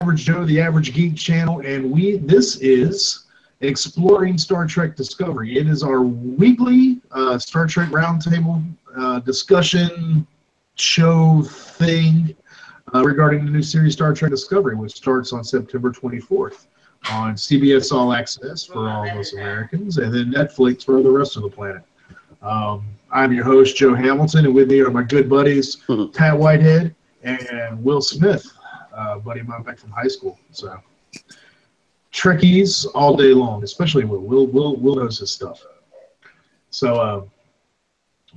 Average Joe, the Average Geek channel, and this is Exploring Star Trek Discovery. It is our weekly Star Trek Roundtable discussion show thing regarding the new series Star Trek Discovery, which starts on September 24th on CBS All Access for all of us Americans, and then Netflix for the rest of the planet. I'm your host, Joe Hamilton, and with me are my good buddies, Pat Whitehead and Will Smith, buddy of mine back from high school. So, Trekkies all day long, especially Will. Will knows his stuff. So,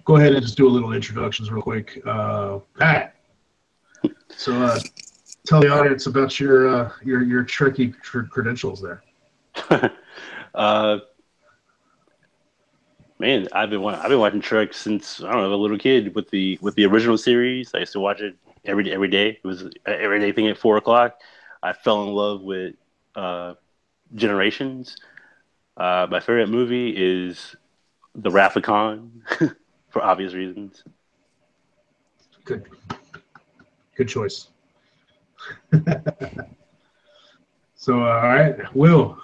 go ahead and just do a little introductions real quick. Pat, so tell the audience about your Trekkie credentials there. Man, I've been watching Trek since I was a little kid with the original series. I used to watch it every day. It was an everyday thing at 4:00. I fell in love with Generations. My favorite movie is The Wrath of Khan for obvious reasons. Good choice. So, all right, Will,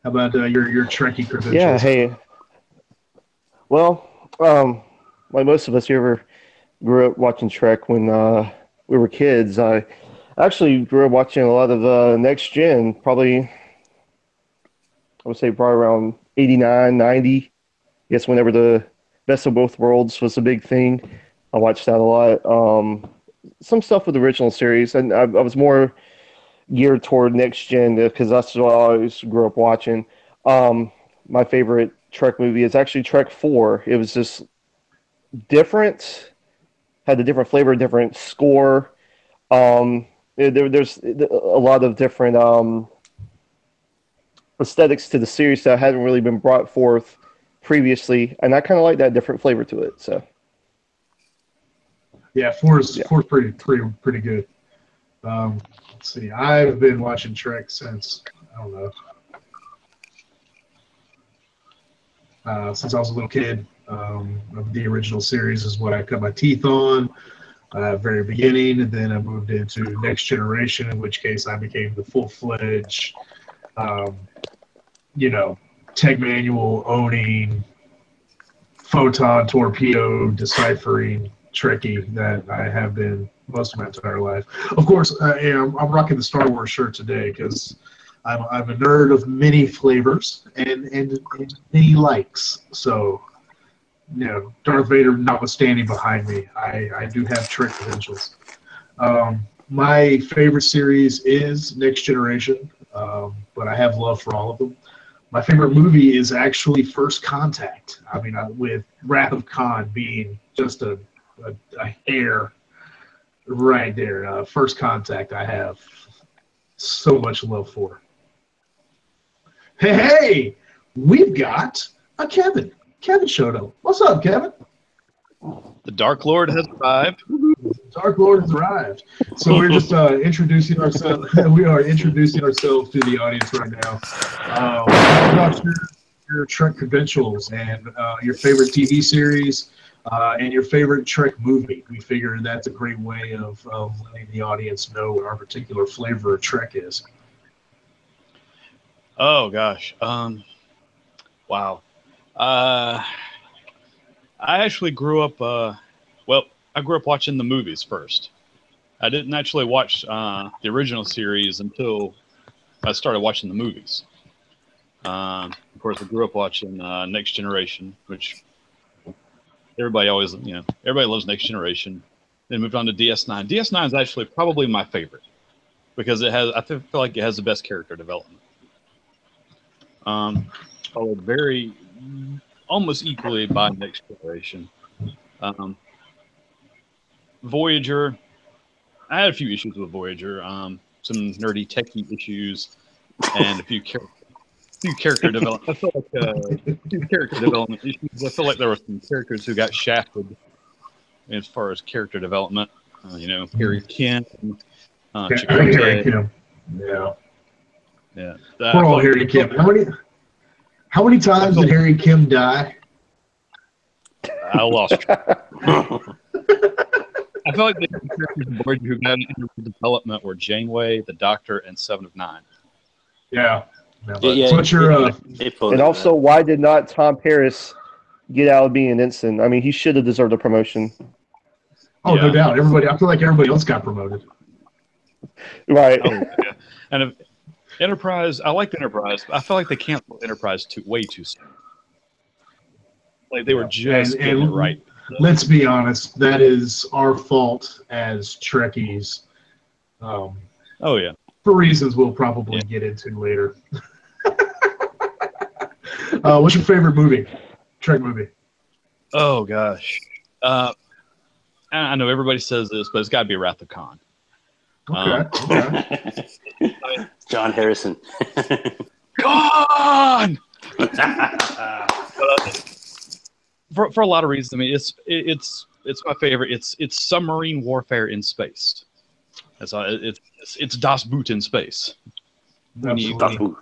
how about your Trekkie credentials? Yeah, hey. Well, like most of us here grew up watching Trek when we were kids. I actually grew up watching a lot of Next Gen, probably, I would say probably around 89, 90. I guess whenever the Best of Both Worlds was a big thing, I watched that a lot. Some stuff with the original series, and I was more geared toward Next Gen because that's what I always grew up watching. My favorite Trek movie is actually Trek 4. It was just different, had a different flavor, different score. There's a lot of different aesthetics to the series that hadn't really been brought forth previously, and I kind of like that different flavor to it. So, yeah, 4 is pretty good. Let's see, I've been watching Trek since I don't know. Since I was a little kid. The original series is what I cut my teeth on very beginning, and then I moved into Next Generation, in which case I became the full-fledged, tech manual owning, photon torpedo deciphering Trekkie that I have been most of my entire life. Of course, I'm rocking the Star Wars shirt today because I'm a nerd of many flavors and many likes. So, Darth Vader notwithstanding behind me, I do have Trek credentials. My favorite series is Next Generation, but I have love for all of them. My favorite movie is actually First Contact. I mean, with Wrath of Khan being just a hair right there. First Contact I have so much love for. Hey, we've got a Kevin. Kevin showed up. What's up, Kevin? The Dark Lord has arrived. Dark Lord has arrived. So we're just introducing ourselves. We are introducing ourselves to the audience right now. About your Trek credentials and your favorite TV series and your favorite Trek movie. We figured that's a great way of letting the audience know what our particular flavor of Trek is. Oh gosh. Wow. I actually grew up. I grew up watching the movies first. I didn't actually watch the original series until I started watching the movies. Of course, I grew up watching Next Generation, which everybody always, everybody loves Next Generation. Then moved on to DS9. DS9 is actually probably my favorite because I feel like it has the best character development. Followed almost equally by Next Generation. Voyager, I had a few issues with Voyager, some nerdy techie issues, and a few character development. I feel like a few character development issues. I feel like there were some characters who got shafted as far as character development. Harry Kim, Harry Kim. Yeah. Poor old Harry Kim. How many times did Harry Kim die? I lost track. I feel like the characters on board who got into development were Janeway, the Doctor, and Seven of Nine. Yeah. Yeah, So what's your And also, why did not Tom Paris get out of being an ensign? I mean, he should have deserved a promotion. Oh, no Yeah. doubt. I feel like everybody else got promoted. Right. Oh, yeah. And if Enterprise, I liked Enterprise, but I feel like they canceled Enterprise way too soon. Like they were just getting it right. Let's be honest, that is our fault as Trekkies. Oh yeah. For reasons we'll probably get into later. What's your favorite movie? Trek movie? Oh gosh. I know everybody says this, but it's got to be Wrath of Khan. Okay. John Harrison. Khan. For a lot of reasons. I mean, it's my favorite. It's submarine warfare in space. It's Das Boot in space. Absolutely.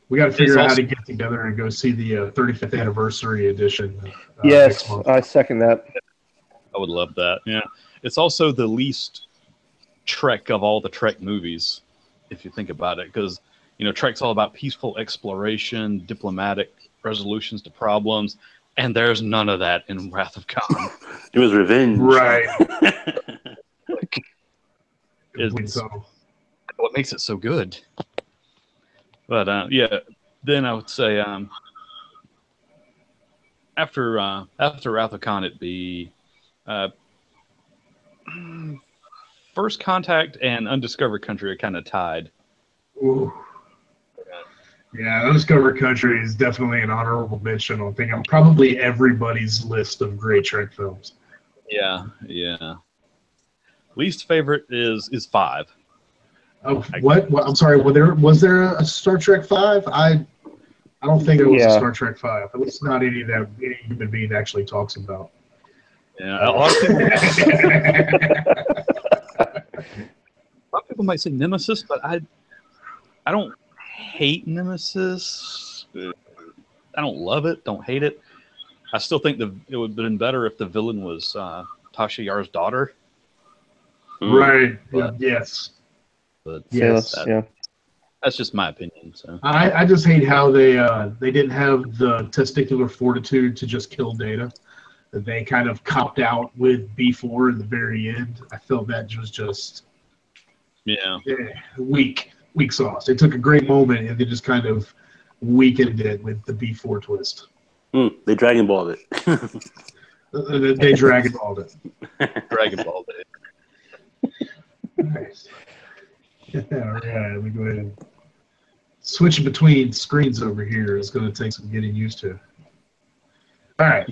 We got to figure out how to get together and go see the 35th anniversary edition. Yes, I second that. I would love that. Yeah, it's also the least Trek of all the Trek movies, if you think about it, because Trek's all about peaceful exploration, diplomatic resolutions to problems, and there's none of that in Wrath of Khan. It was revenge, right? It's what makes it so good. But then I would say after Wrath of Khan, it'd be First Contact and Undiscovered Country are kind of tied. Ooh. Yeah, Undiscovered Country is definitely an honorable mention on probably everybody's list of great Trek films. Yeah. Least favorite is 5. Oh, what? I'm sorry. Was there a Star Trek 5? I don't think there was a Star Trek 5. At least not any that any human being actually talks about. Yeah, a lot of people might say Nemesis, but I don't hate Nemesis. I don't love it. Don't hate it. I still think it would have been better if the villain was Tasha Yar's daughter. Right. Yes. But yes. That's just my opinion. So I just hate how they didn't have the testicular fortitude to just kill Data. They kind of copped out with B4 in the very end. I felt that was just weak sauce. They took a great moment and they just kind of weakened it with the B4 twist. They Dragon Balled it. They Dragon Balled it. Dragon Balled it. Nice. All right, let me go ahead and switching between screens over here is going to take some getting used to. All right,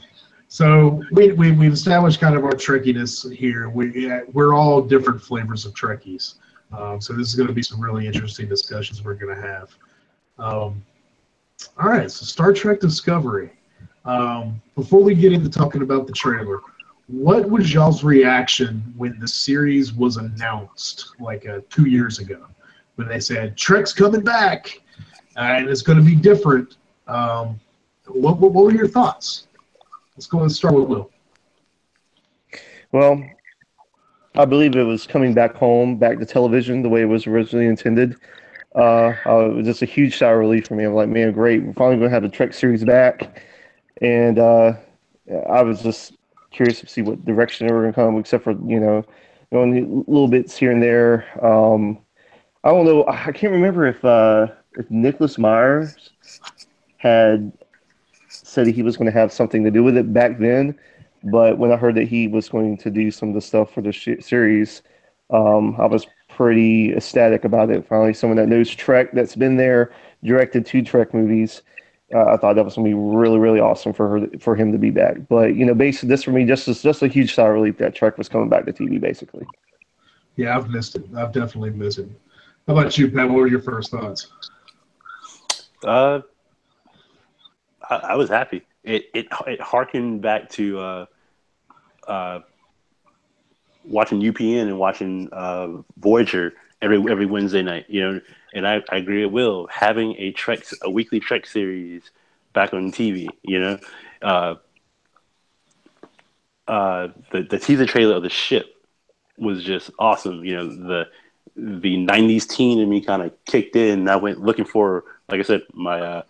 so we've established kind of our Trekkiness here. We're all different flavors of Trekkies, so this is going to be some really interesting discussions we're going to have. All right, so Star Trek Discovery. Before we get into talking about the trailer, what was y'all's reaction when the series was announced, like 2 years ago, when they said Trek's coming back and it's going to be different? What were your thoughts? Let's go and start with Will. Well, I believe it was coming back home, back to television, the way it was originally intended. It was just a huge sigh of relief for me. I'm like, man, great, we're finally going to have the Trek series back. And I was just curious to see what direction they were going to come, except for, going little bits here and there. I don't know. I can't remember if Nicholas Myers had said he was going to have something to do with it back then. But when I heard that he was going to do some of the stuff for the series, I was pretty ecstatic about it. Finally, someone that knows Trek, that's been there, directed 2 Trek movies. I thought that was going to be really, really awesome for him to be back. But, basically, this for me just a huge sigh of relief that Trek was coming back to TV, basically. Yeah, I've missed it. I've definitely missed it. How about you, Pat? What were your first thoughts? I was happy. It harkened back to watching UPN and watching Voyager every Wednesday night, and I agree with Will, having a weekly Trek series back on TV, the teaser trailer of the ship was just awesome. You know, the '90s teen in me kind of kicked in. And I went looking for, like I said, my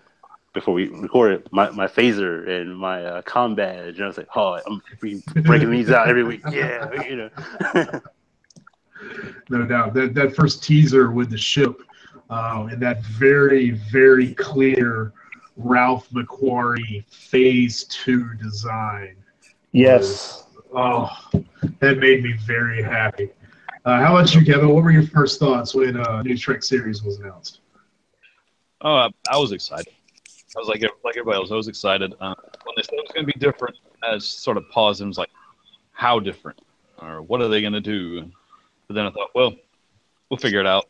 before we recorded, my phaser and my comm badge, and I was like, oh, I'm breaking these out every week. Yeah, you know. No doubt. That first teaser with the ship and that very, very clear Ralph McQuarrie Phase 2 design Yes. was, that made me very happy. How about you, Kevin? What were your first thoughts when new Trek series was announced? Oh, I was excited. I was like everybody else. I was excited when they said it was going to be different. I sort of paused and was like, "How different? Or what are they going to do?" But then I thought, well, we'll figure it out.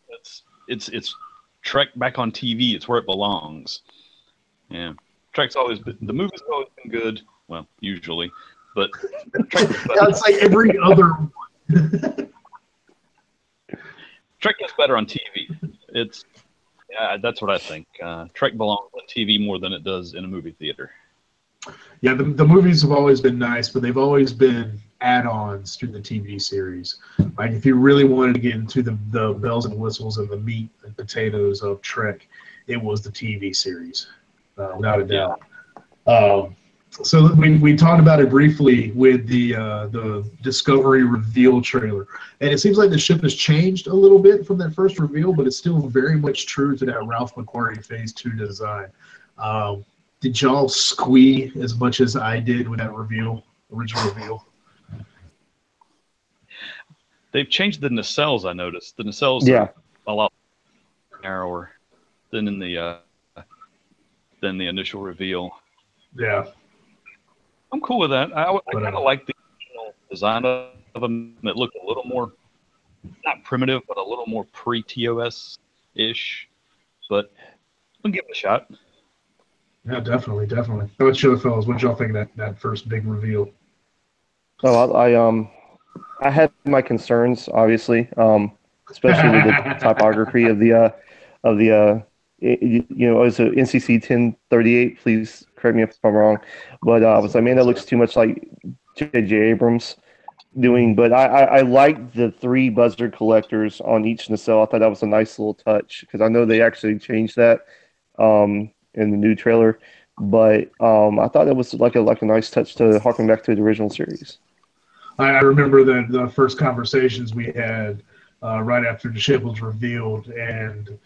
It's Trek back on TV. It's where it belongs. Yeah, Trek's always been, the movie's always been good. Well, usually, but Trek it's like every other one. Trek is better on TV. That's what I think. Trek belongs on TV more than it does in a movie theater. Yeah, the movies have always been nice, but they've always been add-ons to the TV series. Like if you really wanted to get into the bells and whistles and the meat and potatoes of Trek, it was the TV series, without a doubt. So we talked about it briefly with the Discovery reveal trailer, and it seems like the ship has changed a little bit from that first reveal, but it's still very much true to that Ralph McQuarrie Phase 2 design. Did y'all squee as much as I did with that original reveal? They've changed the nacelles. I noticed the nacelles are a lot narrower than in the initial reveal. Yeah. I'm cool with that. I kind of like the original design of them. It looked a little more, not primitive, but a little more pre-TOS-ish. But we'll give it a shot. Yeah, definitely. How about you, fellas? What y'all think of that first big reveal? Oh, I had my concerns, obviously, especially with the typography of the it's a NCC 1038. Please correct me if I'm wrong, but I was like, man, that looks too much like J.J. Abrams doing. But I liked the 3 buzzer collectors on each nacelle. I thought that was a nice little touch because I know they actually changed that in the new trailer. But I thought it was like a nice touch to harken back to the original series. I remember the first conversations we had right after the ship was revealed, and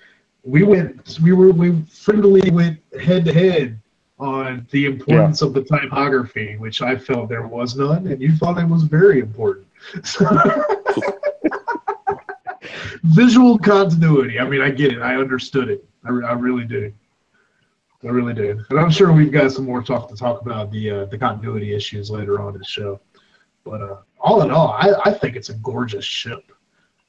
we friendly went head to head on the importance of the typography, which I felt there was none, and you thought it was very important. Visual continuity. I mean, I get it. I understood it. I really did. And I'm sure we've got some more to talk about the continuity issues later on in the show. But all in all, I think it's a gorgeous ship.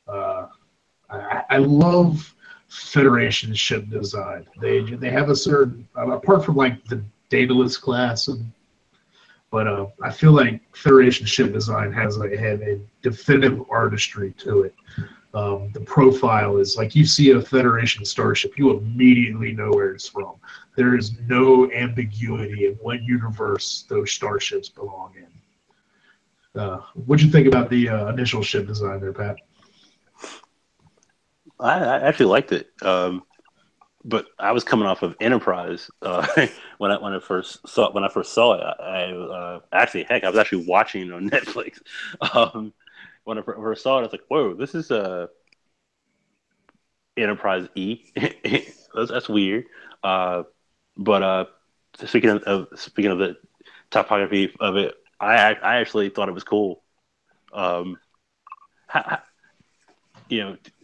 I love Federation ship design. They have a certain, apart from like the Daedalus class, but I feel like Federation ship design has a definitive artistry to it. The profile is like you see a Federation starship, you immediately know where it's from. There is no ambiguity in what universe those starships belong in. What'd you think about the initial ship design there, Pat? I actually liked it, but I was coming off of Enterprise when I first saw it. I actually I was actually watching it on Netflix. When I first saw it, I was like, "Whoa, this is Enterprise E." that's weird. But speaking of the typography of it, I actually thought it was cool.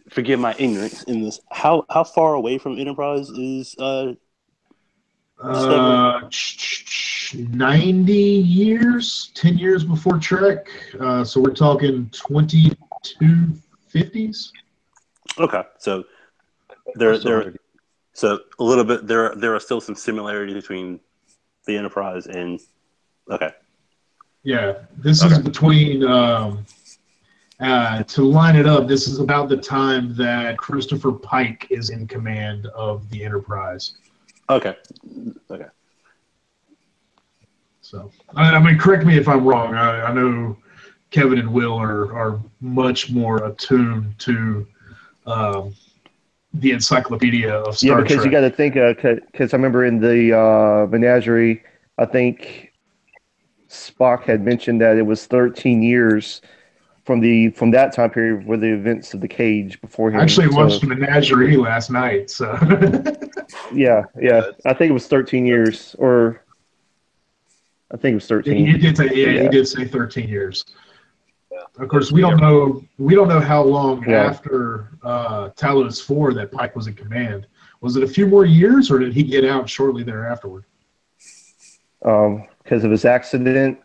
Forgive my ignorance in this. How far away from Enterprise is 90 years, 10 years before Trek. So we're talking 2250s. Okay, so there so a little bit there are still some similarities between the Enterprise and Yeah, this is between to line it up, this is about the time that Christopher Pike is in command of the Enterprise. Okay. So, I mean, correct me if I'm wrong. I know Kevin and Will are much more attuned to the encyclopedia of Star because Trek. you got to think, because I remember in the Menagerie, I think Spock had mentioned that it was 13 years from that time period were the events of the cage before him. I actually So, watched Menagerie last night, so yeah. I think it was 13 years, or I think it was 13. he did say he did say 13 years. Of course, we don't know how long after Talos 4 that Pike was in command. Was it a few more years, or did he get out shortly thereafterward? Because of his accident.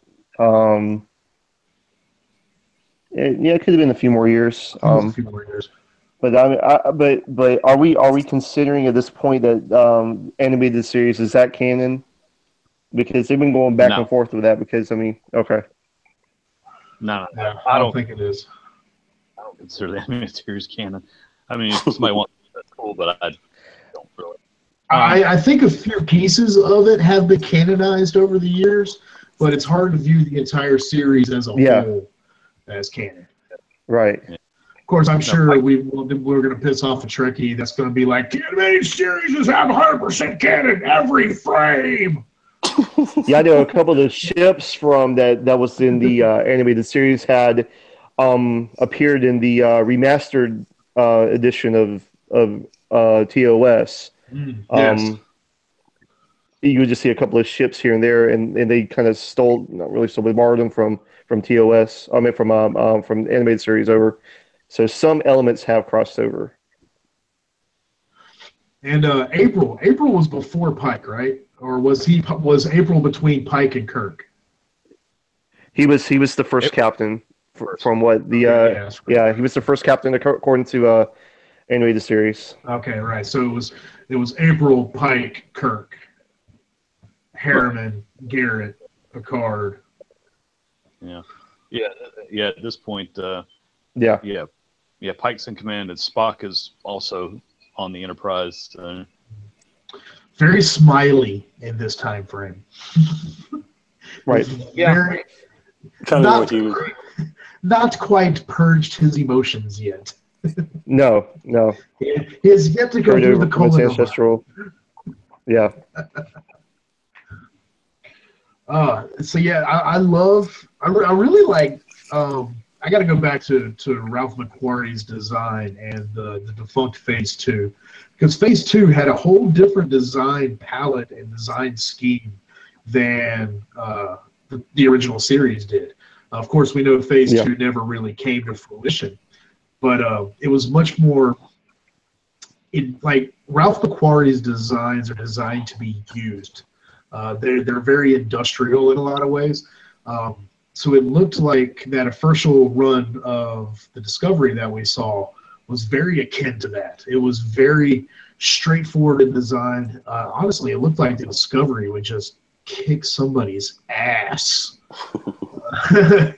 It could have been a few more years. A few more years. But but are we considering at this point that animated series is that canon? Because they've been going back and forth with that. Because I mean, okay. No, I don't think it is. I don't consider the animated series canon. I mean, if somebody wants that's cool, but I don't really. I think a few pieces of it have been canonized over the years, but it's hard to view the entire series as a whole as canon. Right. Of course, I'm sure we're going to piss off a Trekkie that's going to be like, the animated series is 100% canon every frame. I know a couple of the ships from that was in the animated series had appeared in the remastered edition of TOS. Yes. You would just see a couple of ships here and there, and they kind of not really stole, but borrowed them from TOS. I mean, from animated series over. So some elements have crossed over. And April was before Pike, right? Or was April between Pike and Kirk? He was the first captain from what the he was the first captain according to animated series. Okay, right. So it was April, Pike, Kirk, Harriman, Garrett, Picard. Yeah. At this point, Pike's in command, and Spock is also on the Enterprise. Very smiley in this time frame. Right. Very, not quite purged his emotions yet. No. He has yet to go through the colon. Ancestral. Yeah. So yeah, I really like. I got to go back to Ralph McQuarrie's design and the defunct Phase 2, because Phase 2 had a whole different design palette and design scheme than the original series did. Of course, we know Phase 2 never really came to fruition, but it was much more. Like Ralph McQuarrie's designs are designed to be used. They're very industrial in a lot of ways. So it looked like that official run of the Discovery that we saw was very akin to that. It was very straightforward in design. Honestly, it looked like the Discovery would just kick somebody's ass. That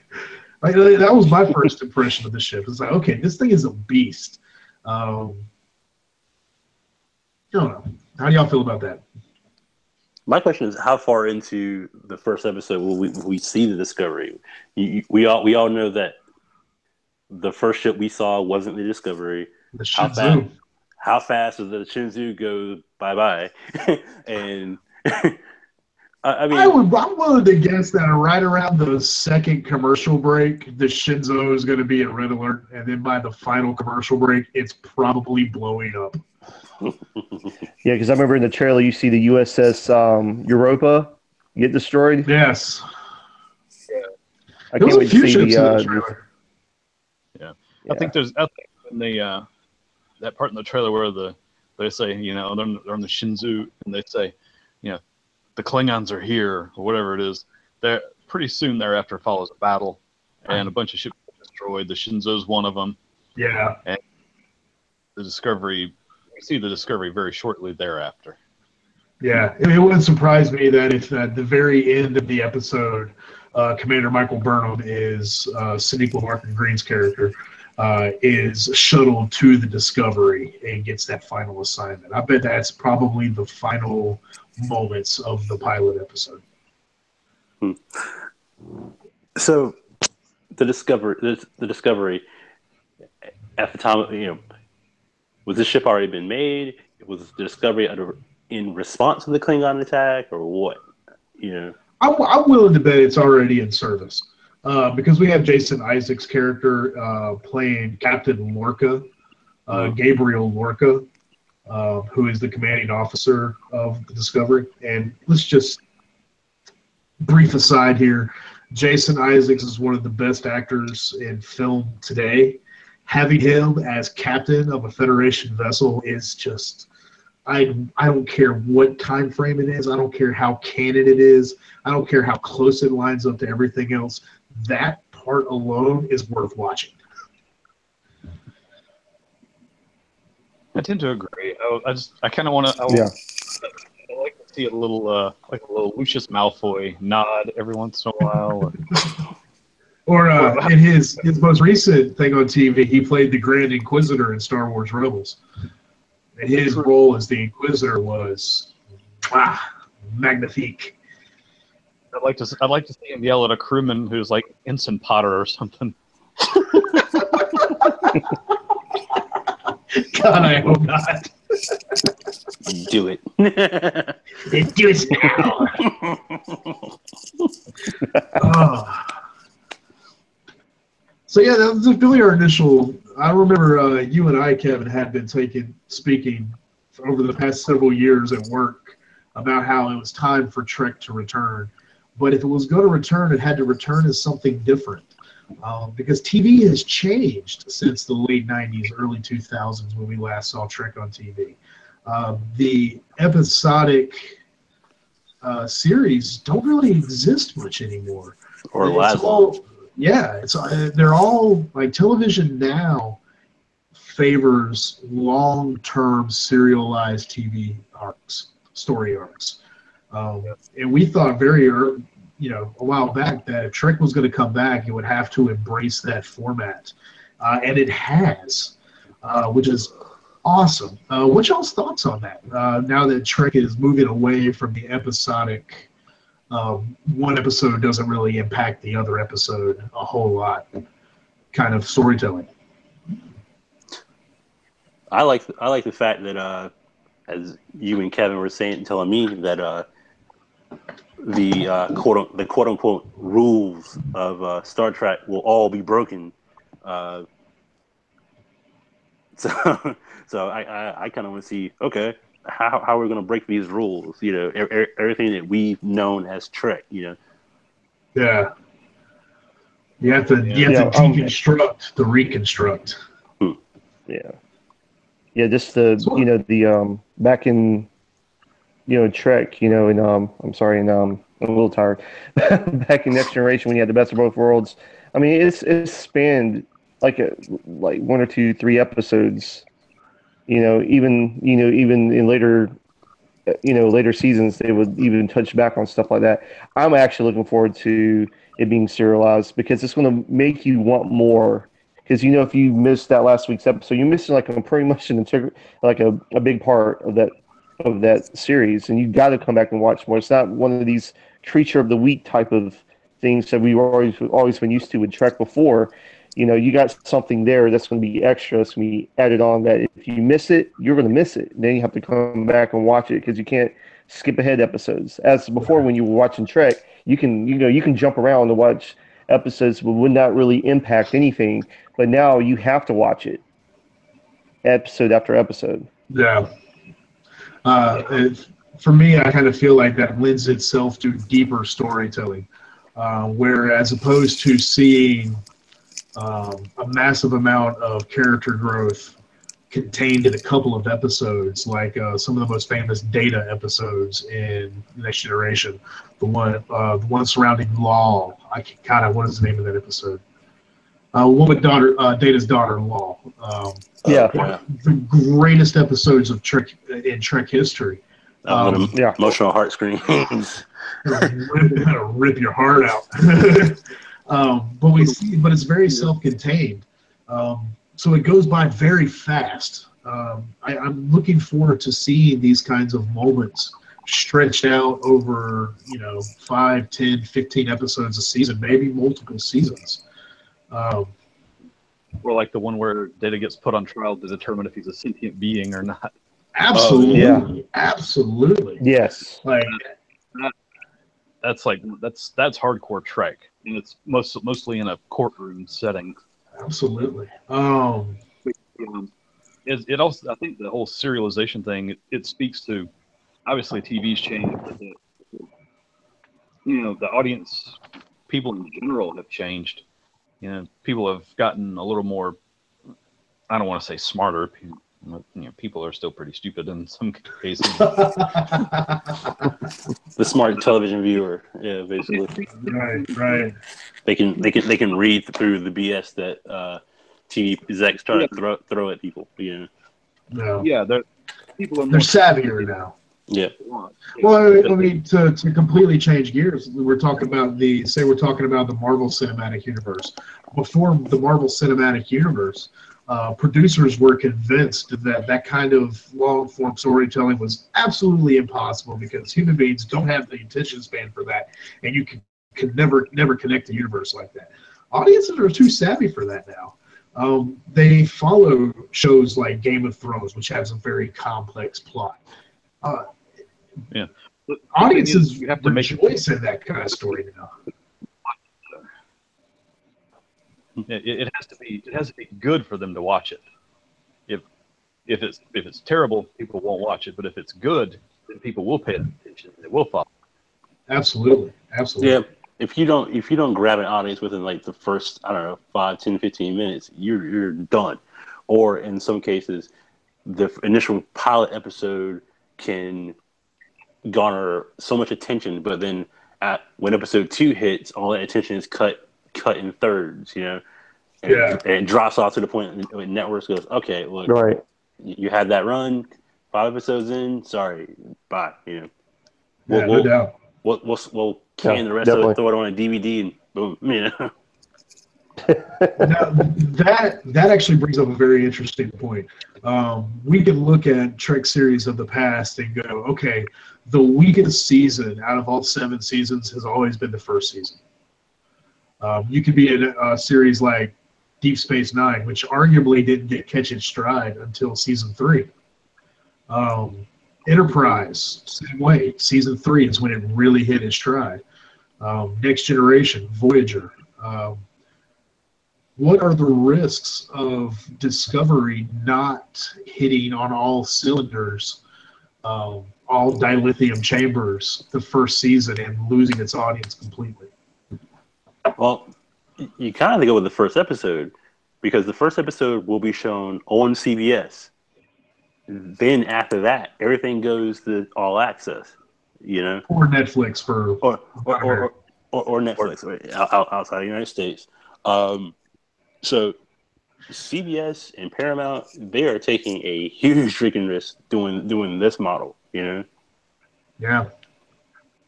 was my first impression of the ship. It's like, okay, this thing is a beast. I don't know. How do y'all feel about that? My question is, how far into the first episode will we see the Discovery? We all know that the first ship we saw wasn't the Discovery. The Shinzu. How fast does the Shinzu go bye-bye? And I mean, I'm willing to guess that right around the second commercial break, the Shinzo is going to be at red alert, and then by the final commercial break, it's probably blowing up. Yeah, because I remember in the trailer you see the USS Europa get destroyed. Yes. Yeah. I can't wait to see the trailer. Yeah. I think there's in the that part in the trailer where they say, they're on the Shinzu, and they say, the Klingons are here, or whatever it is. They're pretty soon thereafter follows a battle, and a bunch of ships are destroyed. The Shinzo's one of them. Yeah. And the Discovery. We see the Discovery very shortly thereafter. Yeah, it wouldn't surprise me that if at the very end of the episode, Commander Michael Burnham is Sonequa Martin Green's character is shuttled to the Discovery and gets that final assignment. I bet that's probably the final moments of the pilot episode. So the discovery at the time, was this ship already been made? Was the discovery in response to the Klingon attack, or what? I'm willing to bet it's already in service, because we have Jason Isaacs' character playing Captain Lorca, Gabriel Lorca, who is the commanding officer of the Discovery. And let's just brief aside here. Jason Isaacs is one of the best actors in film today. Having him as captain of a Federation vessel is just, I don't care what time frame it is. I don't care how canon it is. I don't care how close it lines up to everything else. That part alone is worth watching. I tend to agree. I kind of want to. Yeah. I like to see a little Lucius Malfoy nod every once in a while. Or in his most recent thing on TV, he played the Grand Inquisitor in Star Wars Rebels. And his role as the Inquisitor was magnifique. I'd like to see him yell at a crewman who's like Ensign Potter or something. God, I hope not. Do it. Do it now. So yeah, that was really our initial. I remember you and I, Kevin, had been speaking over the past several years at work about how it was time for Trek to return. But if it was going to return, it had to return as something different. Because TV has changed since the late 90s, early 2000s when we last saw Trek on TV. The episodic series don't really exist much anymore. Or last long. Yeah, they're all like television now favors long-term serialized TV arcs, story arcs. And we thought very early, a while back, that if Trek was going to come back, it would have to embrace that format. And it has, which is awesome. What's y'all's thoughts on that? Now that Trek is moving away from the episodic, one episode doesn't really impact the other episode a whole lot kind of storytelling. I like the fact that, as you and Kevin were telling me that the quote unquote rules of Star Trek will all be broken. So I kind of want to see, okay, how we're going to break these rules. Everything that we've known as Trek. Yeah. You have to deconstruct to reconstruct. Yeah. Yeah, just the back in Trek, and I'm sorry, and I'm a little tired. Back in Next Generation, when you had the best of both worlds, I mean, it's spanned like 1 or 2, 3 episodes. Even in later seasons, they would even touch back on stuff like that. I'm actually looking forward to it being serialized because it's going to make you want more. Because if you missed that last week's episode, you missed pretty much a big part of that series, and you got to come back and watch more. It's not one of these creature of the week type of things that we've always been used to with Trek before. You got something there that's going to be extra, that's going to be added on, that if you miss it, you're going to miss it. Then you have to come back and watch it because you can't skip ahead episodes. As before, when you were watching Trek, you can jump around to watch episodes that would not really impact anything, but now you have to watch it episode after episode. Yeah. For me, I kind of feel like that lends itself to deeper storytelling, where as opposed to seeing a massive amount of character growth contained in a couple of episodes, like some of the most famous Data episodes in Next Generation, the one surrounding Law. What is the name of that episode? One with Data's daughter, Law. The greatest episodes of Trek in Trek history. Emotional heart screams. Rip your heart out. But it's very self-contained. So it goes by very fast. I'm looking forward to seeing these kinds of moments stretched out over 5, 10, 15 episodes a season, maybe multiple seasons. Um, Or like the one where Data gets put on trial to determine if he's a sentient being or not. absolutely, absolutely. Yes. Like That's hardcore Trek, and it's mostly in a courtroom setting. absolutely. It also, I think the whole serialization thing, it speaks to, obviously TV's changed, but the audience, people in general have changed. People have gotten a little more, I don't want to say smarter. People are still pretty stupid in some cases. The smart television viewer, yeah, basically. Right. They can read through the BS that TV execs try to throw at people. No. Yeah, people are more They're savvier now. Yeah. Well, I mean, to completely change gears, we're talking about the Marvel Cinematic Universe. Before the Marvel Cinematic Universe, producers were convinced that kind of long-form storytelling was absolutely impossible because human beings don't have the attention span for that, and you could never connect the universe like that. Audiences are too savvy for that now. They follow shows like Game of Thrones, which has a very complex plot. Yeah. Audiences you have to rejoice in that kind of story now. It has to be good for them to watch it. If it's terrible, people won't watch it. But if it's good, then people will pay attention. They will follow. Absolutely. Yeah. If you don't grab an audience within like the first, I don't know, 5, 10, 15 minutes, you're done. Or in some cases, the initial pilot episode can garner so much attention, but then when episode 2 hits, all that attention is cut in thirds, and it drops off to the point when networks goes, okay, look, Right. You had that run, 5 episodes in, sorry, bye. No doubt. We'll can the rest definitely. of it, throw it on a DVD, and boom, Now, that actually brings up a very interesting point. We can look at Trek series of the past and go, okay, the weakest season out of all 7 seasons has always been the first season. You could be in a series like Deep Space Nine, which arguably didn't catch its stride until season 3. Enterprise, same way. Season 3 is when it really hit its stride. Next Generation, Voyager. What are the risks of Discovery not hitting on all cylinders, all dilithium chambers, the first season and losing its audience completely? Well, you kind of have to go with the first episode because the first episode will be shown on CBS. Then after that, everything goes to all access, Or Netflix or Netflix outside the United States. So CBS and Paramount, they are taking a huge freaking risk doing this model, Yeah.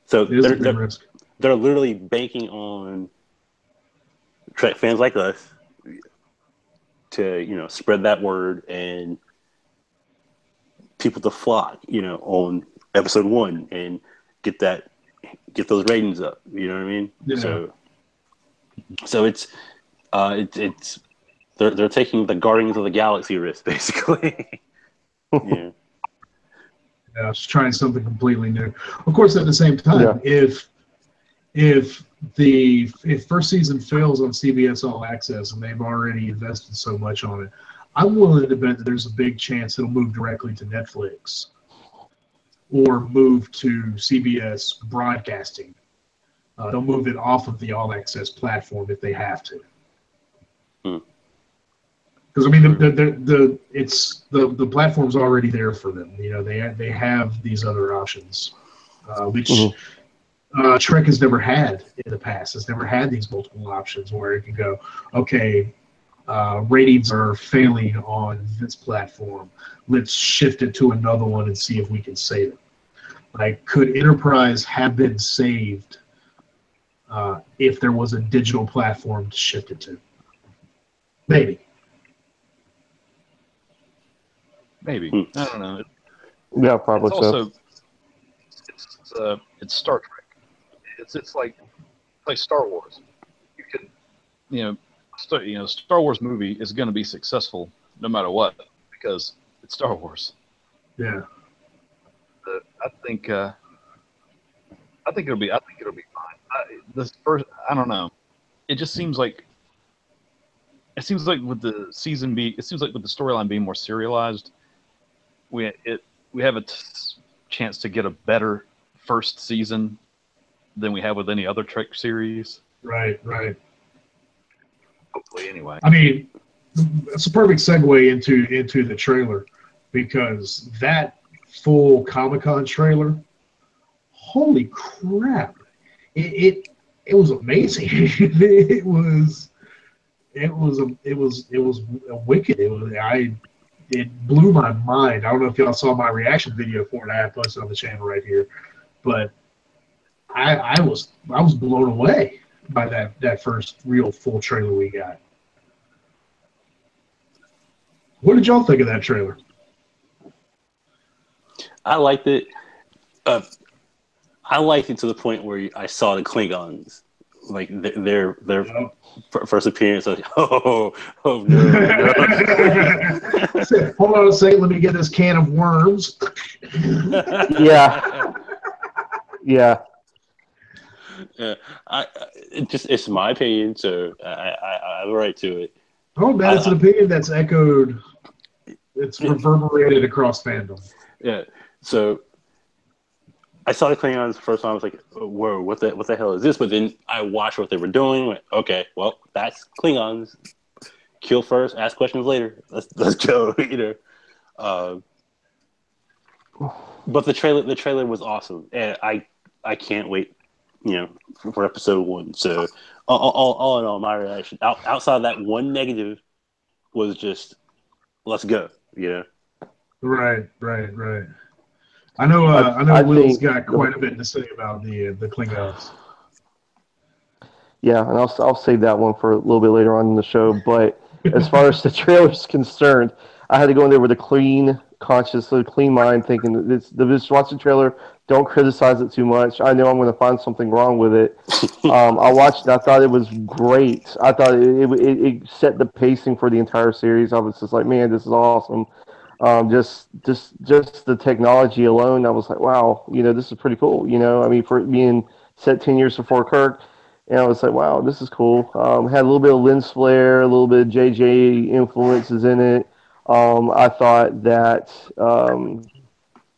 So it is a big risk. They're literally banking on Trek fans like us to spread that word and people to flock on episode 1 and get those ratings up. You know what I mean? Yeah. So it's they're taking the Guardians of the Galaxy risk basically. Yeah. Yeah, it's trying something completely new. Of course, at the same time, if first season fails on CBS All Access and they've already invested so much on it, I'm willing to bet that there's a big chance it'll move directly to Netflix or move to CBS broadcasting. They'll move it off of the All Access platform if they have to. Because I mean, the platform's already there for them. They have these other options, which Trek has never had in the past. It's never had these multiple options where it can go, okay, ratings are failing on this platform. Let's shift it to another one and see if we can save it. Like, could Enterprise have been saved if there was a digital platform to shift it to? Maybe. I don't know. Yeah, probably it's it's Star Trek. It's like Star Wars. You can, Star Wars movie is going to be successful no matter what because it's Star Wars. Yeah. I think it'll be fine. I don't know. It just seems like with the storyline being more serialized, we have a chance to get a better first season than we have with any other Trek series. Right. Hopefully, anyway. I mean, it's a perfect segue into the trailer because that full Comic-Con trailer, holy crap! It was amazing. it was wicked. It blew my mind. I don't know if y'all saw my reaction video for it. I have posted on the channel right here, but I was blown away by that first real full trailer we got. What did y'all think of that trailer? I liked it. I liked it to the point where I saw the Klingons, like their first appearance. Like, no. Hold on a second. Let me get this can of worms. Yeah. It's my opinion, so I have a right to it. Oh man, it's an opinion that's echoed. It's reverberated across fandom. Yeah. So I saw the Klingons the first time. I was like, "Whoa, what the hell is this?" But then I watched what they were doing. Went, okay, well, that's Klingons. Kill first, ask questions later. Let's go. But the trailer was awesome, and I can't wait. For episode 1. So all in all, my reaction outside of that one negative was just let's go. Right. I know Will's got quite a bit to say about the Klingons. Yeah, and I'll save that one for a little bit later on in the show. But as far as the trailer's concerned, I had to go in there with a clean conscience, a clean mind, thinking just watch the trailer. Don't criticize it too much. I know I'm going to find something wrong with it. I watched it. I thought it was great. I thought it set the pacing for the entire series. I was just like, man, this is awesome. Just the technology alone, I was like, wow, this is pretty cool. I mean, for it being set 10 years before Kirk, and I was like, wow, this is cool. Had a little bit of lens flare, a little bit of JJ influences in it. I thought that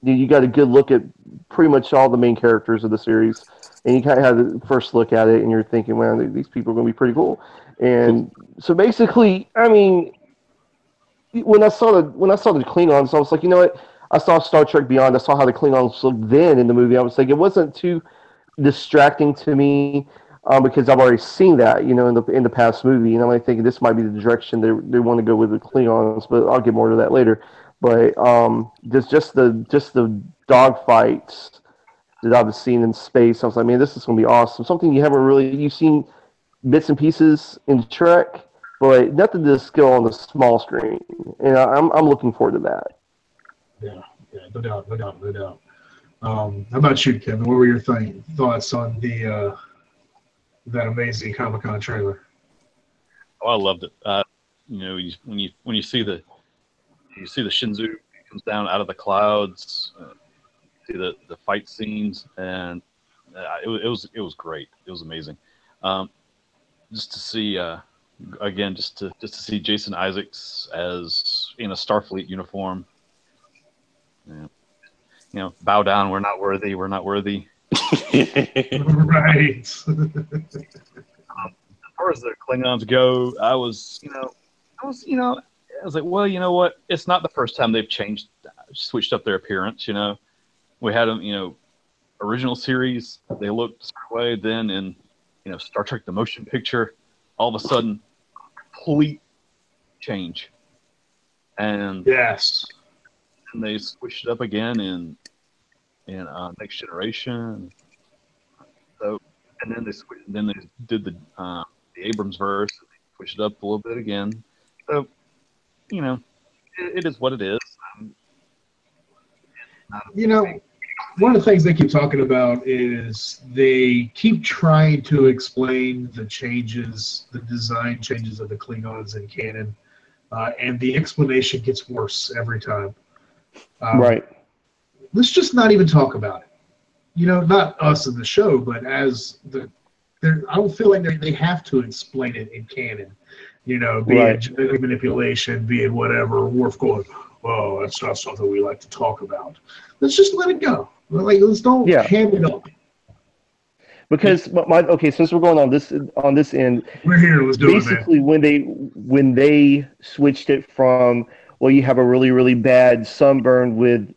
you got a good look at pretty much all the main characters of the series, and you kind of have the first look at it, and you're thinking, man, these people are going to be pretty cool. And so basically, I mean, when I saw the Klingons, I was like, you know what? I saw Star Trek Beyond. I saw how the Klingons looked then in the movie. I was like, it wasn't too distracting to me because I've already seen that, in the past movie, and I'm like thinking this might be the direction they want to go with the Klingons, but I'll get more to that later. But just the dogfights that I've seen in space, I was like, man, this is going to be awesome. Something you've seen bits and pieces in Trek, but nothing to scale on the small screen, and I'm looking forward to that. Yeah, no doubt. How about you, Kevin? What were your thoughts on that amazing Comic-Con trailer? Oh, I loved it. When you see the Shinzu comes down out of the clouds, see the fight scenes, and it was great. It was amazing. Just to see again, just to see Jason Isaacs as in a Starfleet uniform. Bow down. We're not worthy. We're not worthy. Right. As far as the Klingons go, I was like, well, you know what? It's not the first time they've switched up their appearance. We had them, original series, they looked a certain way. Then in, Star Trek: The Motion Picture, all of a sudden, complete change. And yes, and they switched it up again in Next Generation. So, and then they did the Abrams verse. They switched it up a little bit again. So, it is what it is. one of the things they keep talking about is they keep trying to explain the changes, the design changes of the Klingons in canon, and the explanation gets worse every time. Right. Let's just not even talk about it. Not us in the show, but as I don't feel like they have to explain it in canon. Be it genetic manipulation, be it whatever. Worf going, oh, that's not something we like to talk about. Let's just let it go. Let's don't ham it up. Because since we're going on this end, we're here. Let's do basically, it, man. when they switched it from, well, you have a really, really bad sunburn with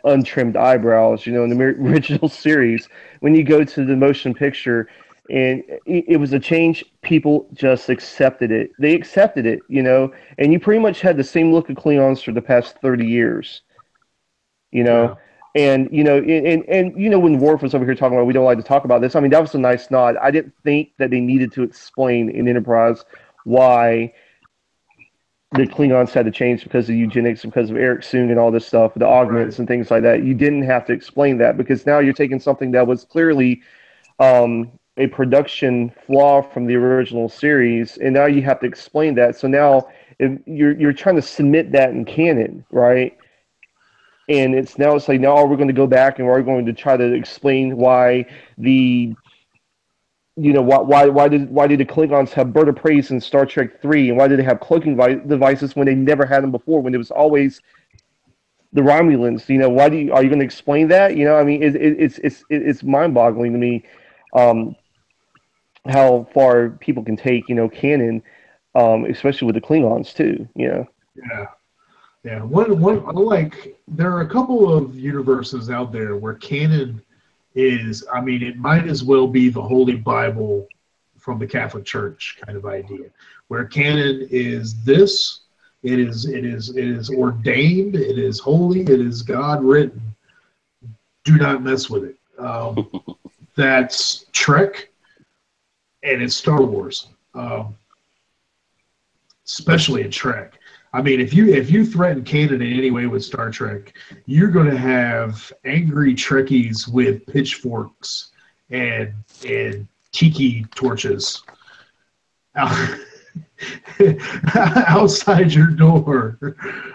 untrimmed eyebrows, in the original series. When you go to the motion picture, and it was a change, people just accepted it. They accepted it, and you pretty much had the same look of Klingons for the past 30 years, Yeah. And when Worf was over here talking about, we don't like to talk about this. I mean, that was a nice nod. I didn't think that they needed to explain in Enterprise why the Klingons had to change because of eugenics, because of Eric Soong and all this stuff, the augments and things like that. You didn't have to explain that, because now you're taking something that was clearly a production flaw from the original series, and now you have to explain that. So now you're trying to submit that in canon, right? And it's like, now we're going to go back and we're going to try to explain why why did the Klingons have bird of prey in Star Trek 3, and why did they have cloaking devices when they never had them before, when it was always the Romulans? Are you going to explain that? I mean, it's mind-boggling to me how far people can take canon, especially with the Klingons too. Yeah. There are a couple of universes out there where canon is, I mean, it might as well be the Holy Bible from the Catholic Church kind of idea, where canon is this, it is ordained, it is holy, it is God written. Do not mess with it. That's Trek, and it's Star Wars, especially in Trek. I mean, if you threaten canon in any way with Star Trek, you're going to have angry Trekkies with pitchforks and tiki torches outside your door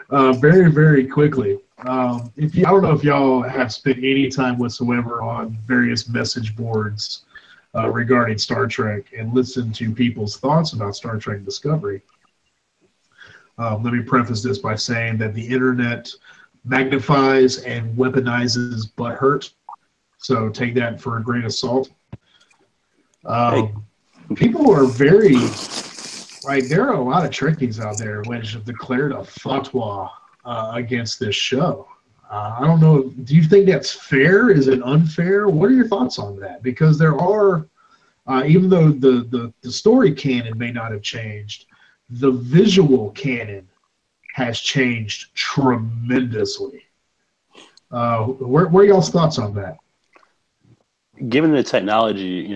very, very quickly. I don't know if y'all have spent any time whatsoever on various message boards regarding Star Trek and listened to people's thoughts about Star Trek Discovery. Let me preface this by saying that the internet magnifies and weaponizes butthurt, so take that for a grain of salt. People are very, there are a lot of Trekkies out there which have declared a fatwa against this show. I don't know, do you think that's fair? Is it unfair? What are your thoughts on that? Because there are, even though the story canon may not have changed, the visual canon has changed tremendously. Where are y'all's thoughts on that? Given the technology,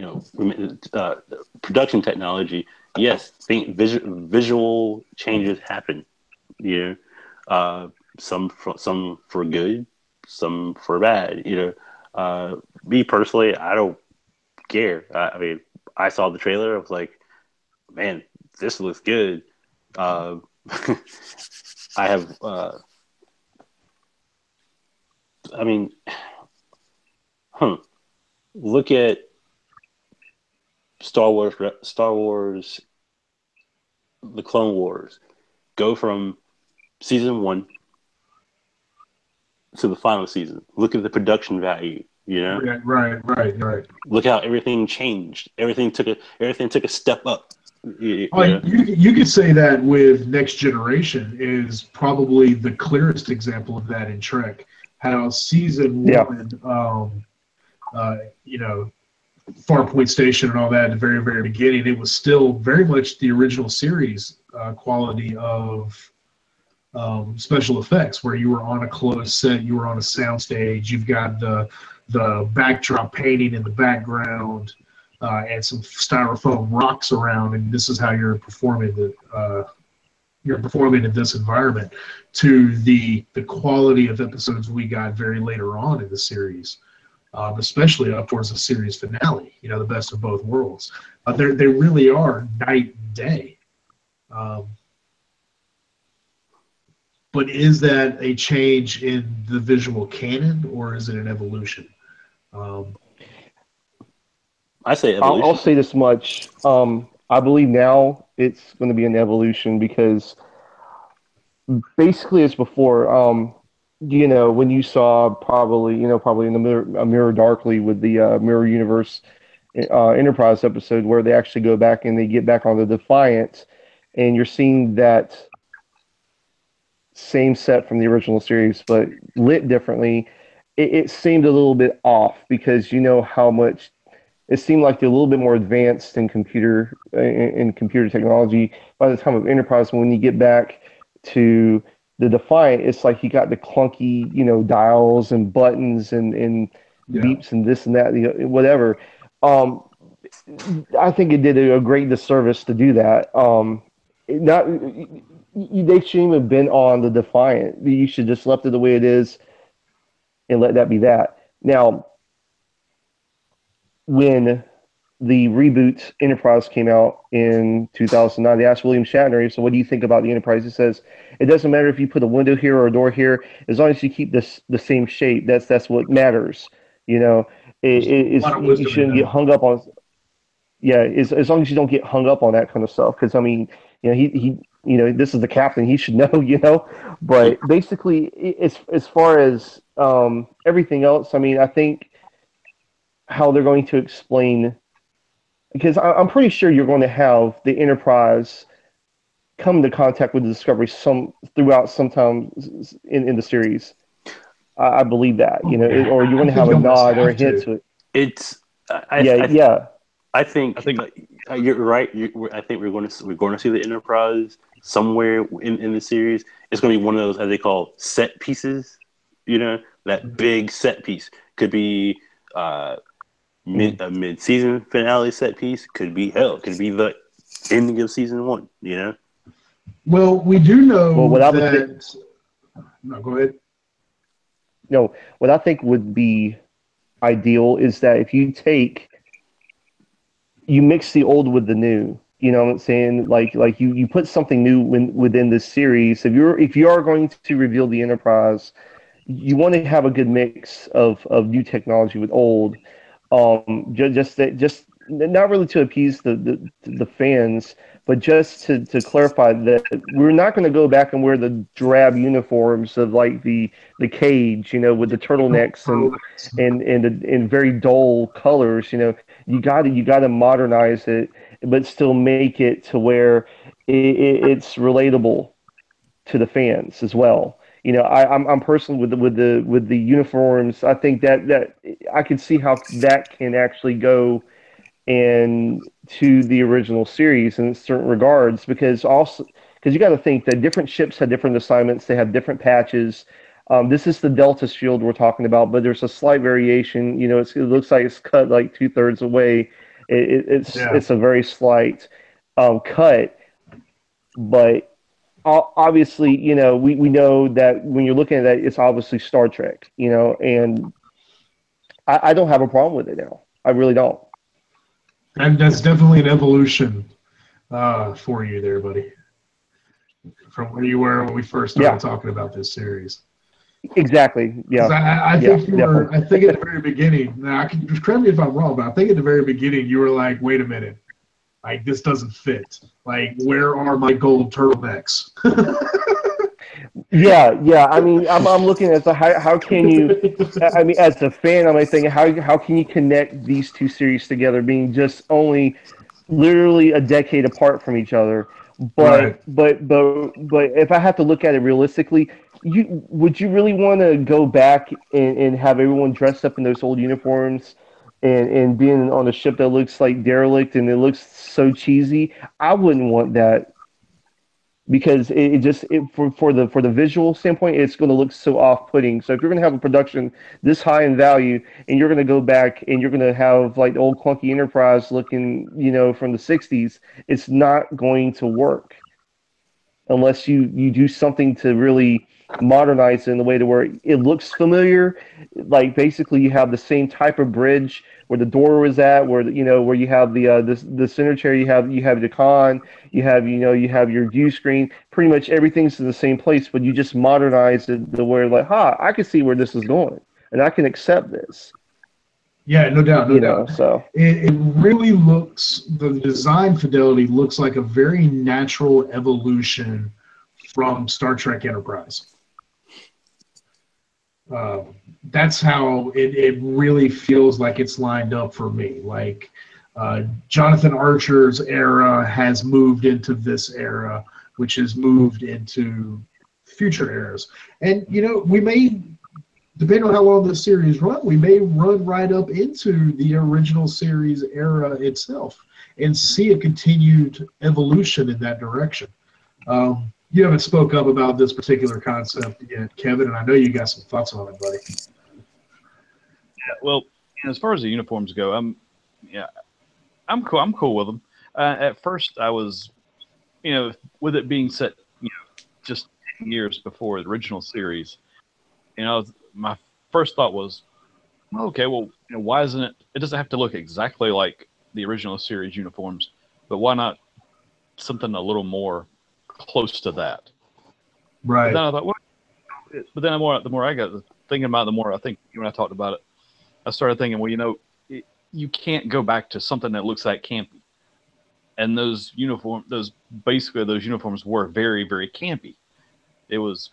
production technology, yes, visual changes happen. Some for good, some for bad. Me personally, I don't care. I mean, I saw the trailer. I was like, man, this looks good. I have, look at Star Wars, the Clone Wars. Go from season 1 to the final season. Look at the production value. Right. Look how everything changed. Everything took a step up. You could say that with Next Generation is probably the clearest example of that in Trek. How season 1, Farpoint Station and all that at the very, very beginning, it was still very much the original series quality of special effects, where you were on a closed set, you were on a soundstage, you've got the backdrop painting in the background, and some styrofoam rocks around, and this is how you're performing in this environment, to the quality of episodes we got very later on in the series. especially up towards the series finale. The best of both worlds. They really are night and day. Um, but is that a change in the visual canon, or is it an evolution? Um, I say I'll evolution. say this much. I believe now it's going to be an evolution because basically it's before. When you saw probably in the mirror darkly with the Mirror Universe Enterprise episode where they actually go back and they get back on the Defiant, and you're seeing that same set from the original series, but lit differently. It seemed a little bit off because you know how much it seemed like they're a little bit more advanced in computer technology by the time of Enterprise. When you get back to the Defiant, it's like you got the clunky, dials and buttons and yeah, beeps and this and that, whatever. Um, I think it did a great disservice to do that. Not they shouldn't have been on the Defiant. You should just left it the way it is and let that be that. Now, when the reboot Enterprise came out in 2009, they asked William Shatner, so what do you think about the Enterprise? He says, it doesn't matter if you put a window here or a door here, as long as you keep this the same shape. That's what matters. You know, there's a lot of you wisdom in shouldn't get that. hung up on. Yeah, as long as you don't get hung up on that kind of stuff, because I mean, this is the captain, he should know, But basically, as far as everything else, I mean, I think how they're going to explain because I'm pretty sure you're going to have the Enterprise come into contact with the Discovery throughout sometime in the series. I believe that, Oh, yeah, or you're going I to think have you a almost nod or a have hint to. to it. It's Yeah, yeah, I I think think you're right. I think we're going to see the Enterprise somewhere in the series. It's going to be one of those as they call set pieces. That big set piece could be uh, mhm. a mid season finale set piece. Could be hell. Could be the ending of season one. Well, we do Well, know what I would think, that. No, go ahead. what I think would be ideal is that if you mix the old with the new. You know what I'm saying? Like you put something new within this series. If you are going to reveal the Enterprise, you want to have a good mix of new technology with old. Just not really to appease the fans, but just to clarify that we're not going to go back and wear the drab uniforms of like the cage, with the turtlenecks and very dull colors. You got to modernize it, but still make it to where it's relatable to the fans as well. I'm personally with the uniforms. I think that I can see how that can actually go and to the original series in certain regards because you got to think that different ships have different assignments. They have different patches. This is the Delta shield we're talking about, but there's a slight variation. It looks like it's cut like 2/3 away. Yeah. It's a very slight cut, but obviously, we know that when you're looking at that, it's obviously Star Trek, and I don't have a problem with it now. I really don't. That's definitely an evolution for you there, buddy, from where you were when we first started Yeah, talking about this series. exactly. Because Yeah, I yeah, think you were, definitely. I think at the very beginning, now I can just correct me if I'm wrong, but I think at the very beginning you were like, wait a minute, like this doesn't fit. Like, where are my gold turtlenecks? Yeah, yeah. I mean, I'm looking at how can you? I mean, as a fan, I'm like thinking how can you connect these two series together, being just only literally a decade apart from each other. Right. But if I have to look at it realistically, would you really want to go back and have everyone dressed up in those old uniforms and being on a ship that looks like derelict and it looks so cheesy? I wouldn't want that because for the visual standpoint, it's going to look so off-putting. So if you're going to have a production this high in value, and you're going to go back and you're going to have like the old clunky Enterprise looking, from the '60s, it's not going to work. unless you do something to really modernize it in a way to where it looks familiar. Like basically, you have the same type of bridge where the door was at, where where you have the center chair, you have the con, you have your view screen. Pretty much everything's in the same place, but you just modernize it to where like, I can see where this is going, and I can accept this. Yeah, no doubt, no doubt. So It really looks, the design fidelity looks like a very natural evolution from Star Trek Enterprise. That's how it really feels like it's lined up for me. Like Jonathan Archer's era has moved into this era, which has moved into future eras. And, we may, depending on how long this series run, we may run right up into the original series era itself and see a continued evolution in that direction. You haven't spoke up about this particular concept yet, Kevin, and I know you got some thoughts on it, buddy. Yeah, well, as far as the uniforms go, I'm cool. I'm cool with them. At first, I was, with it being set, just 10 years before the original series, my first thought was, okay, well, why isn't it? It doesn't have to look exactly like the original series uniforms, but why not something a little more close to that? Right. But then I thought, but then the more I got thinking about it, the more I think when I talked about it, I started thinking, well, you can't go back to something that looks like campy. And those uniforms were very, very campy. It was,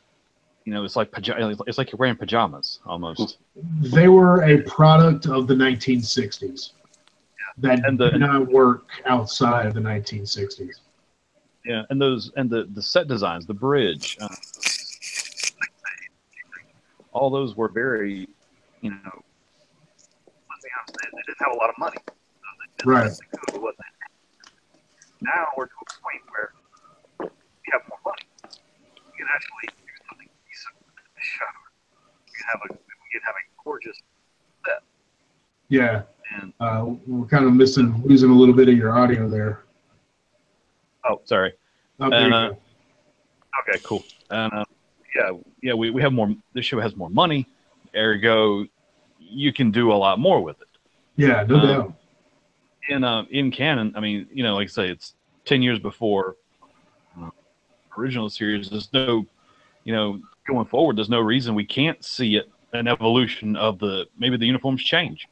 it's like you're wearing pajamas almost. They were a product of the 1960s that did not work outside of the 1960s. Yeah, and the set designs, the bridge, all those were very, let's be honest, they didn't have a lot of money. So right. Now we're to a point where we have more money. We can actually do something decent in the show. We can have a gorgeous set. Yeah. And we're kind of losing a little bit of your audio there. Oh, sorry. Oh, there you go. Okay, cool. And we have more. This show has more money. Ergo, you can do a lot more with it. Yeah, no doubt. In canon, I mean, like I say, it's 10 years before original series. There's no, going forward, there's no reason we can't see an evolution of maybe the uniforms change.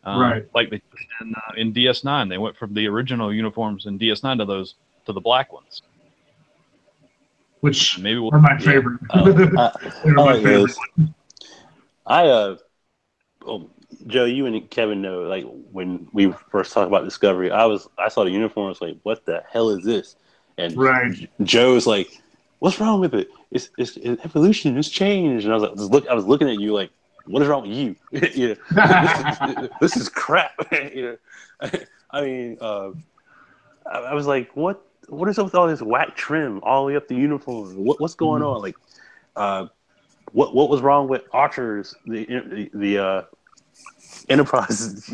Right. Like they did in DS9, they went from the original uniforms in DS9 to the black ones. Which are my favorite. They're my favorite. Joe, you and Kevin know, like when we first talked about Discovery, I saw the uniforms like, what the hell is this? And right. Joe's like, what's wrong with it? It's evolution, it's change. And I was looking at you like, what is wrong with you? This is crap. I mean, I was like, what is up with all this whack trim all the way up the uniform? What's going on? Like, what was wrong with Archer's the Enterprise's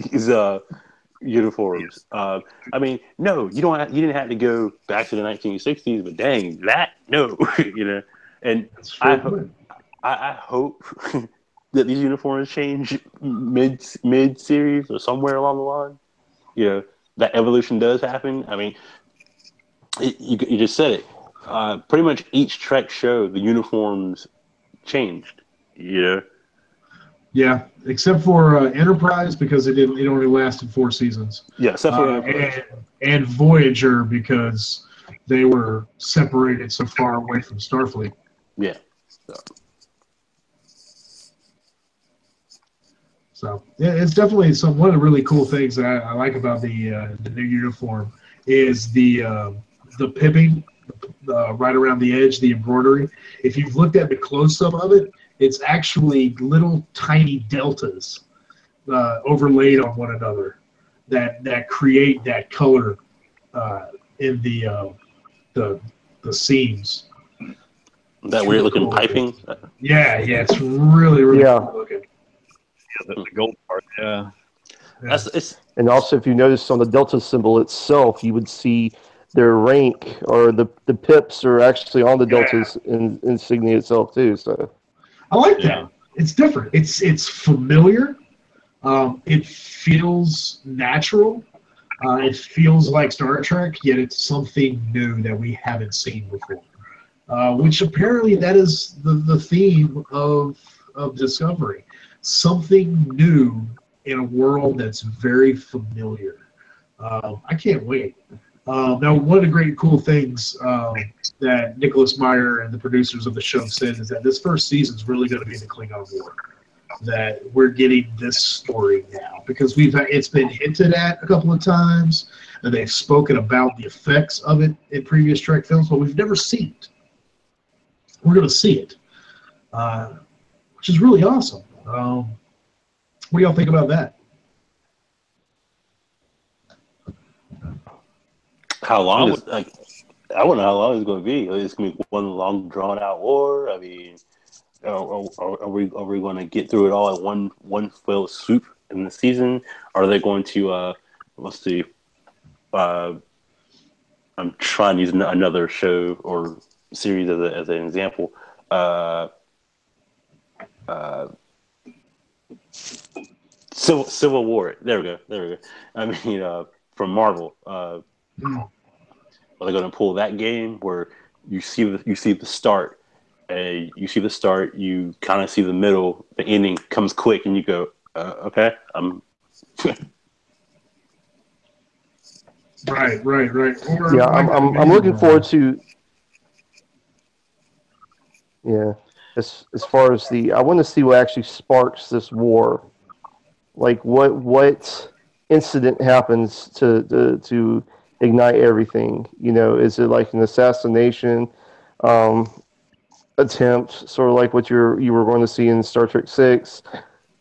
uniforms? I mean, no, you didn't have to go back to the 1960s, but dang, no. And I hope that these uniforms change mid series or somewhere along the line. That evolution does happen. I mean, you just said it. Pretty much each Trek show, the uniforms changed. Yeah, except for Enterprise, because it only lasted 4 seasons. Yeah, except for Enterprise. And Voyager, because they were separated so far away from Starfleet. Yeah. So yeah, it's definitely one of the really cool things that I like about the new uniform is the pipping right around the edge, the embroidery. If you've looked at the close-up of it, it's actually little tiny deltas overlaid on one another that create that color in the seams. That weird looking cool piping. Yeah, it's really cool looking. Yeah, the gold part. Yeah. And also, if you notice on the delta symbol itself, you would see their rank or the pips are actually on the Delta's insignia itself too. So I like that. Yeah. It's different. It's familiar. It feels natural. It feels like Star Trek, yet it's something new that we haven't seen before. Which apparently that is the theme of Discovery. Something new in a world that's very familiar. I can't wait. Now, one of the great cool things that Nicholas Meyer and the producers of the show said is that this first season is really going to be the Klingon War. That we're getting this story now because it's been hinted at a couple of times, and they've spoken about the effects of it in previous Trek films, but we've never seen it. We're going to see it, which is really awesome. What do y'all think about that? How long is like? I wonder how long it's going to be. It's going to be one long, drawn out war. I mean, are we going to get through it all at one fell swoop in the season? Are they going to? Let's see. I'm trying to use another show or series as an example. Civil War. There we go. I mean, from Marvel. Are they going to pull that game where you see the start, and you kind of see the middle, the ending comes quick, and you go, okay, I'm. Right. yeah, I'm looking forward to. Yeah, as far as I want to see what actually sparks this war. Like what incident happens to ignite everything? You know, is it like an assassination attempt, sort of like what you were going to see in Star Trek 6?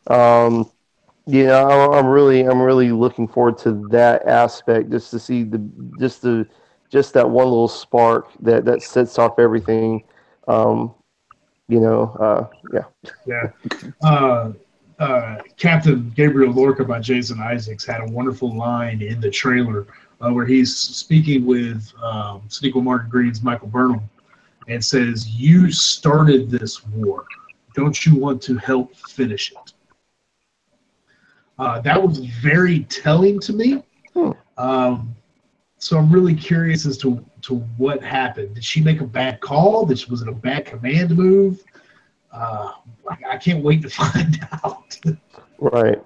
Yeah, I'm really looking forward to that aspect, just to see just that one little spark that sets off everything. Yeah. Yeah. Captain Gabriel Lorca by Jason Isaacs had a wonderful line in the trailer where he's speaking with Sonequa Martin Green's Michael Burnham and says, "You started this war. Don't you want to help finish it?" That was very telling to me. So I'm really curious as to what happened. Did she make a bad call? Was it a bad command move? I can't wait to find out. Right.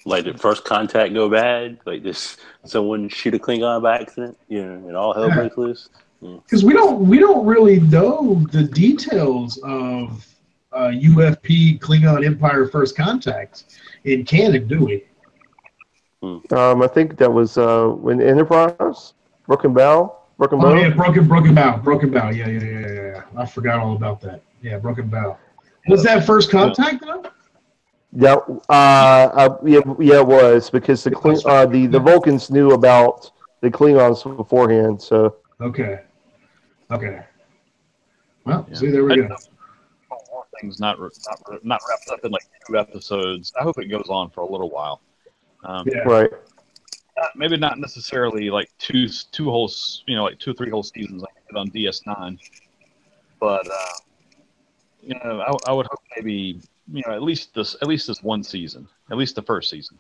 Like, did first contact go bad? Like, this someone shoot a Klingon by accident? You know, and all hell breaks loose. Because we don't really know the details of UFP Klingon Empire First Contact in canon, do we? I think that was when Enterprise, Broken Bow. Yeah, broken bow. Yeah. I forgot all about that. Yeah, broken bow. Was that First Contact though? Yeah, it was because the Vulcans knew about the Klingons beforehand. So okay. Well, see, there we go. Things not wrapped up in like 2 episodes. I hope it goes on for a little while. Right. Maybe not necessarily like two whole, like 2 or 3 whole seasons like I did on DS9, but I would hope maybe at least this one season, at least the first season.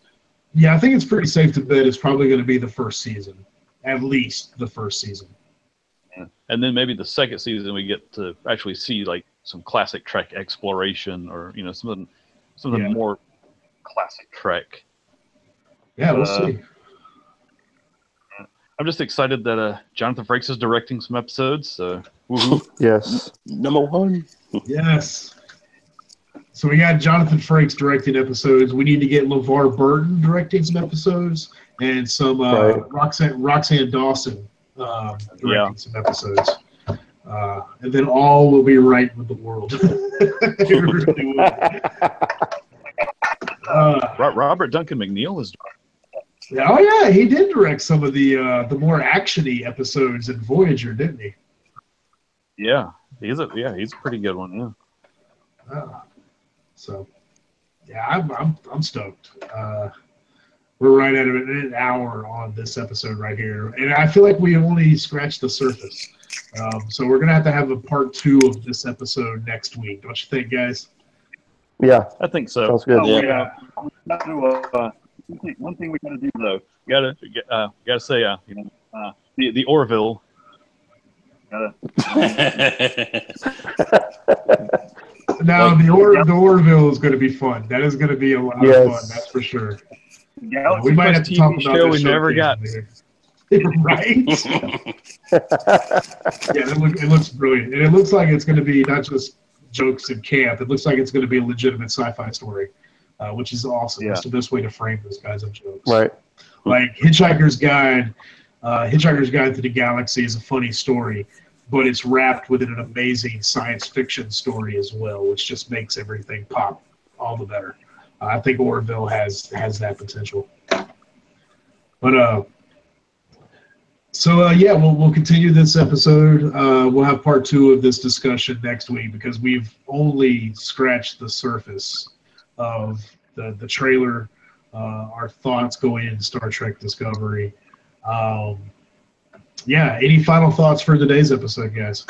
Yeah, I think it's pretty safe to bet it's probably going to be the first season, at least the first season. Yeah. And then maybe the second season we get to actually see like some classic Trek exploration, or something more classic Trek. Yeah, we'll see. I'm just excited that Jonathan Frakes is directing some episodes. So yes, number 1. Yes. So we got Jonathan Frakes directing episodes. We need to get LeVar Burton directing some episodes, and some Roxanne Dawson directing some episodes. And then all will be right with the world. It really will. Robert Duncan McNeil is. Oh yeah, he did direct some of the more actiony episodes in Voyager, didn't he? Yeah, he's a pretty good one. Yeah. So, yeah, I'm stoked. We're right at an hour on this episode right here, and I feel like we only scratched the surface. So we're gonna have a part 2 of this episode next week. Don't you think, guys? Yeah, I think so. sounds good. Yeah. One thing we gotta do though, gotta say, the Orville. Now the Orville is going to be fun. That is going to be a lot of fun. That's for sure. We might have to talk about show this we never got. Right? Yeah, it looks brilliant, and it looks like it's going to be not just jokes and camp. It looks like it's going to be a legitimate sci-fi story, which is awesome. Yeah. That's the best way to frame those guys of jokes. Right. Like Hitchhiker's Guide to the Galaxy is a funny story, but it's wrapped within an amazing science fiction story as well, which just makes everything pop all the better. I think Orville has that potential. But we'll continue this episode. We'll have part 2 of this discussion next week because we've only scratched the surface of the trailer, our thoughts going into Star Trek Discovery. Any final thoughts for today's episode, guys?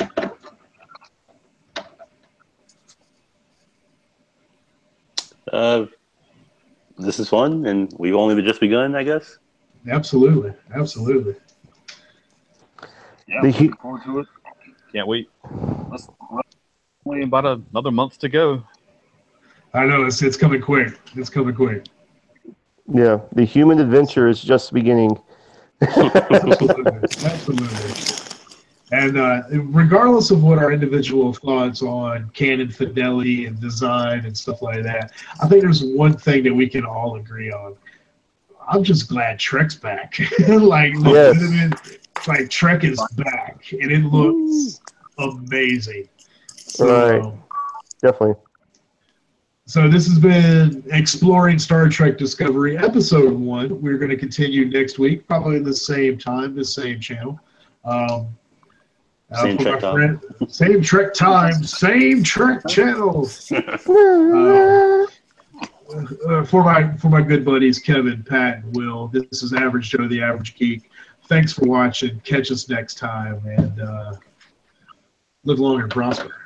This is fun, and we've only just begun, I guess. Absolutely. Yeah, looking forward to it. Can't wait. Only about another month to go. I know it's coming quick. Yeah, the human adventure is just beginning. Absolutely. And regardless of what our individual thoughts on canon fidelity and design and stuff like that, I think there's one thing that we can all agree on. I'm just glad Trek's back. Like Trek is back, and it looks amazing. Right. Definitely. So this has been Exploring Star Trek Discovery, Episode 1. We're going to continue next week, probably the same time, the same channel. Same Trek time. Same Trek time, same Trek channel. For my good buddies Kevin, Pat, and Will, this is Average Joe, the Average Geek. Thanks for watching. Catch us next time, and live long and prosper.